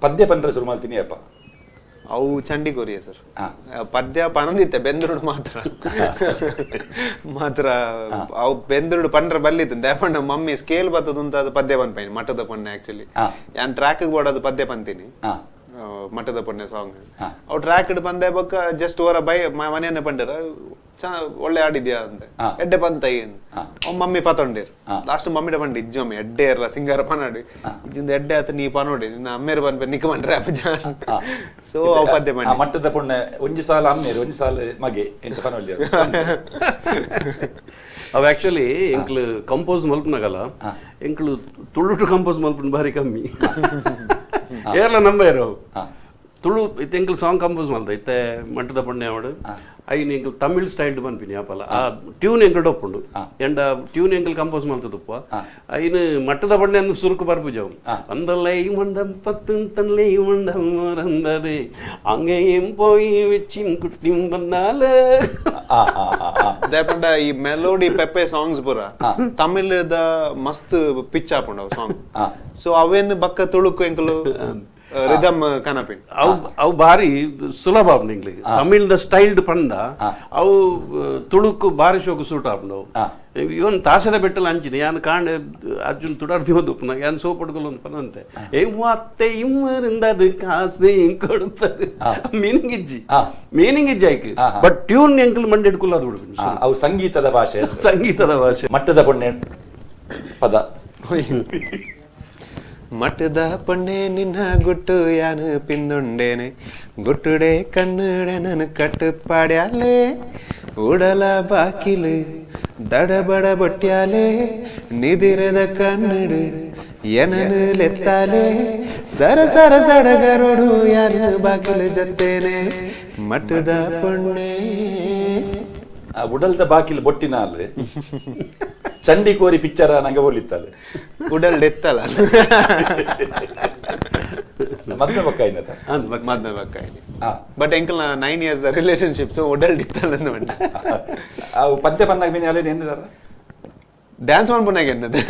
ಪದ್ಯ ಪಂಡ್ರೆ ಶುರು ಮಾಡ್ತೀನಿ ಅಪ್ಪ ಅವು ಚಂಡಿ ಕೊರಿಯ ಸರ್ ಪದ್ಯ ಪನಂದಿತ್ತೆ ಬೆಂದ್ರುಡು ಮಾತ್ರ ಅವು ಬೆಂದ್ರುಡು ಪಂಡ್ರೆ ಬಲ್ಲಿತ್ತು ದೇಪಣ್ಣ ಮಮ್ಮಿ ಸ್ಕೇಲ್ ಬತ್ತದು ಅಂತ ಅದು ಪದ್ಯ ಪನ್ಪೈನಿ ಮಠದ ಪೊಣ್ಣೆ ಆಕ್ಚುಲಿ ನಾನು ಟ್ರ್ಯಾಕ್ ಬೋಡೋದು ಪದ್ಯ ಪಂತೀನಿ ಮಠದ ಪೊಣ್ಣೆ ಸಾಂಗ್ ಅವು ಟ್ರ್ಯಾಕ್ ಬಂದೆ ಬಕ್ಕ ಜಸ್ಟ್ ಓರ ಬೈ ಮನೆಯನ್ನೇ ಪಂಡಿರ ಒಳ್ಳೆ ಆಡಿದ್ಯಾ ಅಂತ ಎಡ್ಡೆ ಪಂತೈ ಮಮ್ಮಿ ಪತೊಂಡೇರು ಲಾಸ್ಟ್ ಮಮ್ಮಿಡ ಪಂಡಿ ಇಜ್ಜಿ ಮಮ್ಮಿ ಎಡ್ಡೆ ಇರಲ್ಲ ಸಿಂಗಾರ ಪನಾಡಿ ಇಜ್ಜಿಂದ ಎಡ್ಡೆ ಆತ ನೀ ಪನೋಡಿ ನಿನ್ನ ಅಮ್ಮೇರು ಬಂದ್ಬೆ ನಿಕ್ಕ ಬಂಡ್ರೆ ಅಪ್ಪಜ ಸೊ ಅವು ಪದ್ಯ ಮಾಡಿ ಮಟ್ಟದ ಪೊಣ್ಣೆ ಒಂಜಿ ಸಾಲ ಅಮ್ಮೇರು ಒಂಜಿ ಸಾಲ ಮಗೆ ಎಂಚ ಪನೊಳ್ಳಿ ಅವು ಆಕ್ಚುಲಿ ಎಂಕ್ಲು ಕಂಪೋಸ್ ಮಲ್ಪನಾಗಲ್ಲ ಎಂಕ್ಲು ತುಳುಟು ಕಂಪೋಸ್ ಮಲ್ಪನ ಭಾರಿ ಕಮ್ಮಿ ಏರ್ಲ ನಂಬೇರು ತುಳು ಇತ್ತೆ ಎಂಕ್ಲು ಸಾಂಗ್ ಕಂಪೋಸ್ ಮಲ್ದ ಇತ್ತೆ ಮಟ್ಟದ ಪೊಣ್ಣೆ ಅವಡು ಐನ್ ಎಂಕ್ಲು ತಮಿಳ್ ಸ್ಟೈಲ್ ಬನ್ಪಿನಿ ಆಪಲ್ಲ ಆ ಟ್ಯೂನ್ ಎಂಕ್ಲು ಒಪ್ಪುಂಡು ಎಂಡ ಟ್ಯೂನ್ ಎಂಕ್ಲು ಕಂಪೋಸ್ ಮಲ್ತದಪ್ಪ ಐನ್ ಮಟ್ಟದ ಪೊಣ್ಣೆ ಅಂದು ಸುರುಕು ಬರ್ಪುಜವು ಅಂದಲ್ಲೈ ಮಂಡಂ ಪತ್ತುಂಟಲ್ಲೈ ಮಂಡಂ ಮರಂದದೆ ಅಂಗೇಂ போய் வெச்சின் குட்டிம் ಬಂದಾಲ ದೇಪಂಡ ಈ ಮೆಲೋಡಿ ಪೆಪ್ಪೆ ಸಾಂಗ್ಸ್ ಪುರ ತಮಿಳದ ಮಸ್ತ್ ಪಿಚ್ ಆಪುಂಡು ಸಾಂಗ್ ಸೊ ಅವೇನು ಬಕ್ಕ ತುಳುಕು ಎಂಕ್ಲು ರಿದಮ್ ಕನಪಿನ್ ಅವು ಭಾರಿ ಸುಲಭ ಆಪುಂಡು ಎಂಕ್ಲಿಗೆ ತಮಿಳ್ದ ಸ್ಟೈಲ್ಡ್ ಪಂಡ ಅವು ತುಳುಕು ಭಾರಿ ಶೋಕು ಸೂಟ್ ಆಪುಂಡು ಇವನ್ ತಾಸದ ಬೆಟ್ಟಲ್ಲ ಅಂಚಿನಿ ಯಾನ್ ಕಾಂಡೆ ಅರ್ಜುನ್ ತುಡಾರ್ದಿ ಹೋದು ಯಾನ್ ಸೋಪಡ್ಕೊಲ್ಲ ಒಂದು ಪದಂತೆ ಮತ್ತೆ ಇಮ್ಮರಿಂದದು ಕಾಸು ಕೊಡುತ್ತದೆ ಮೀನಿಂಗ್ ಇಜ್ಜಿ ಆಯ್ಕೆ ಬಟ್ ಟ್ಯೂನ್ ಎಂಕಲ್ ಮಂಡಿ ಇಡ್ಕೊಲ್ಲ ಅದು ಬಿಡ್ಬಿಡಿ ಅವು ಸಂಗೀತದ ಭಾಷೆ ಮಟ್ಟದ ಪೊಣ್ಣೆ ಪದ ಮಠದ ಪೊಣ್ಣೆ ನಿನ್ನ ಗುಟ್ಟು ಯಾನು ಪಿಂದೊಂಡೇನೆ ಗುಟ್ಟುಡೆ ಕಣ್ಣುಡೆ ನನ್ ಕಟ್ಟು ಪಾಡ್ಯಾಲೆ ಉಡಲ ಬಾಕಿಲು ದಡಬಡ ಬೊಟ್ಯಾಲೆ ನಿದಿರದ ಕಣ್ಣುಡು ಏನನು ಲೆತ್ತಾಲೆ ಸರ ಸರ ಸಡಗರೋಡು ಯಾನು ಬಾಕಿಲು ಜೊತ್ತೇನೆ ಮಠದ ಪೊಣ್ಣೆ ಉಡಲ್ದ ಬಾಕಿಲು ಬೊಟ್ಟಿನಾಲ್ ಚಂಡಿ ಕೋರಿ ಪಿಕ್ಚರ್ ನಂಗೆ ಹೋಲಿತ್ತಲ್ಲ ಉಡಲ್ ಡೆತ್ತಲ್ಲ ಮದ್ನ ಬಕ್ಕಾಯಿನ ಮದ್ನ ಬಕ್ಕಾಯಿನಿ ಬಟ್ ಎಂಕಲ್ 9 years ರಿಲೇಶನ್ಶಿಪ್ ಸೊ ಉಡಲ್ ಡೆತ್ತಲ್ಲ ಅಂದ ಮಂಡ ಅವು ಪದ್ಯ ಪನ್ನಾಗ ಮೀನು ಅಲ್ಲೇನು ಎಂದಿದಾರ ಡ್ಯಾನ್ಸ್ ಮಾಡ್ಬೋನಾಗ ಎನ್ನದು